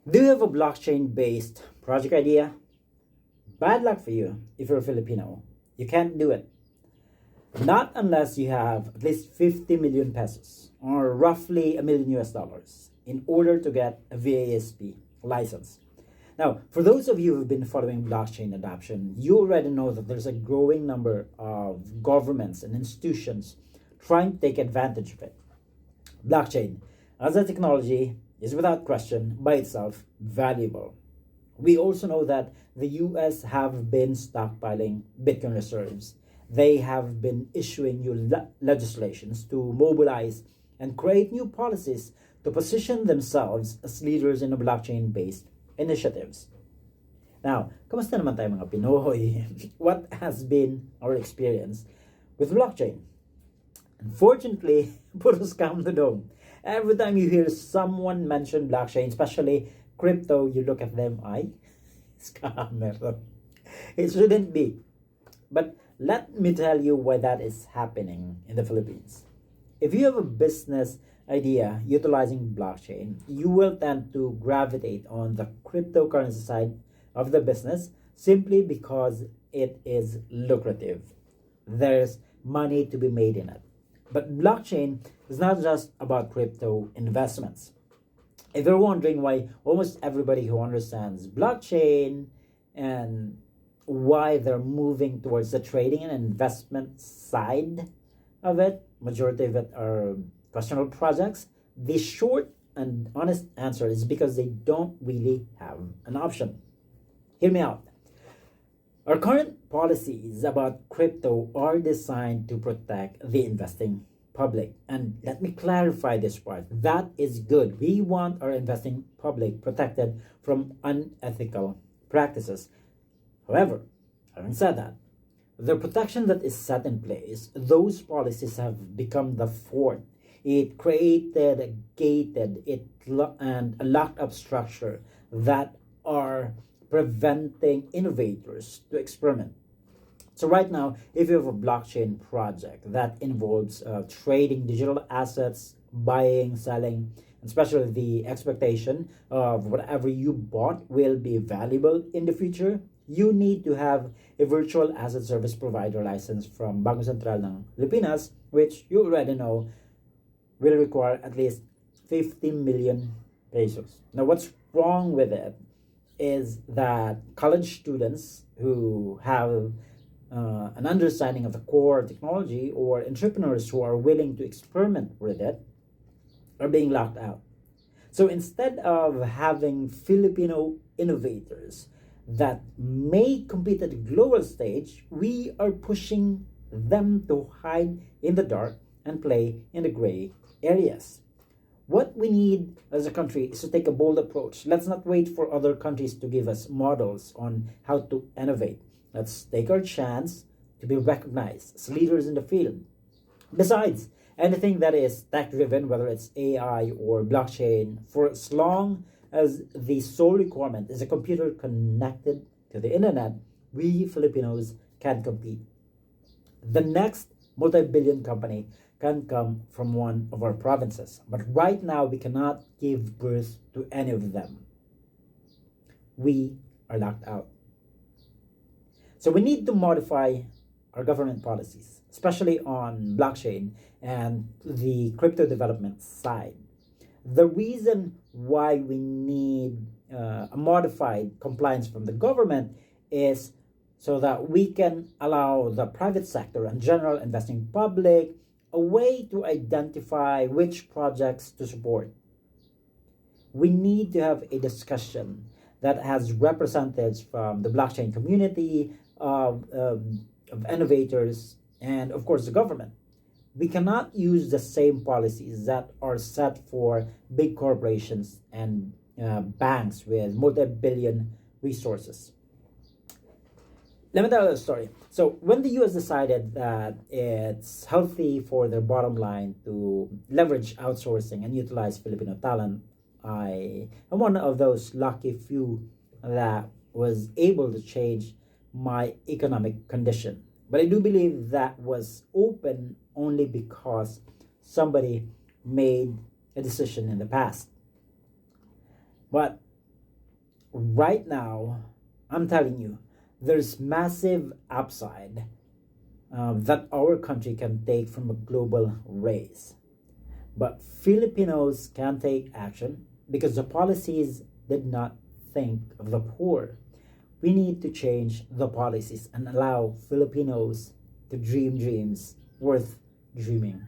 Do you have a blockchain-based project idea? Bad luck for you if you're a Filipino. You can't do it. Not unless you have at least 50 million pesos or roughly a million US dollars in order to get a VASP license. Now, for those of you who've been following blockchain adoption, you already know that there's a growing number of governments and institutions trying to take advantage of it. Blockchain, as a technology, is without question by itself valuable. We also know that the US have been stockpiling Bitcoin reserves. They have been issuing new legislations to mobilize and create new policies to position themselves as leaders in the blockchain-based initiatives. Now, kamusta naman tayo mga Pinoy? What has been our experience with blockchain? Unfortunately, puro scam na dong. Every time you hear someone mention blockchain, especially crypto, you look at them, ay, scammer. It shouldn't be. But let me tell you why that is happening in the Philippines. If you have a business idea utilizing blockchain, you will tend to gravitate on the cryptocurrency side of the business simply because it is lucrative. There's money to be made in it. But blockchain is not just about crypto investments. If you're wondering why almost everybody who understands blockchain and why they're moving towards the trading and investment side of it, majority of it are questionable projects, the short and honest answer is because they don't really have an option. Hear me out. Our current policies about crypto are designed to protect the investing public. And let me clarify this part. That is good. We want our investing public protected from unethical practices. However, having said that, the protection that is set in place, those policies have become the fort. It created a gated and a locked up structure that are preventing innovators to experiment. So right now, if you have a blockchain project that involves trading digital assets, buying, selling, and especially the expectation of whatever you bought will be valuable in the future, you need to have a virtual asset service provider license from Bangko Sentral ng Pilipinas, which you already know will require at least 50 million pesos. Now, what's wrong with it is that college students who have an understanding of the core technology or entrepreneurs who are willing to experiment with it are being locked out. So instead of having Filipino innovators that may compete at the global stage, we are pushing them to hide in the dark and play in the gray areas. What we need as a country is to take a bold approach. Let's not wait for other countries to give us models on how to innovate. Let's take our chance to be recognized as leaders in the field. Besides, anything that is tech-driven, whether it's AI or blockchain, for as long as the sole requirement is a computer connected to the internet, we Filipinos can compete. The next multi-billion company can come from one of our provinces. But right now, we cannot give birth to any of them. We are locked out. So we need to modify our government policies, especially on blockchain and the crypto development side. The reason why we need a modified compliance from the government is so that we can allow the private sector and general investing public a way to identify which projects to support. We need to have a discussion that has representatives from the blockchain community, of innovators, and of course the government. We cannot use the same policies that are set for big corporations and banks with multi-billion resources. Let me tell you a story. So when the US decided that it's healthy for their bottom line to leverage outsourcing and utilize Filipino talent, I am one of those lucky few that was able to change my economic condition. But I do believe that was open only because somebody made a decision in the past. But Right now, I'm telling you, there's massive upside that our country can take from a global race. But Filipinos can take action because the policies did not think of the poor. We need to change the policies and allow Filipinos to dream dreams worth dreaming.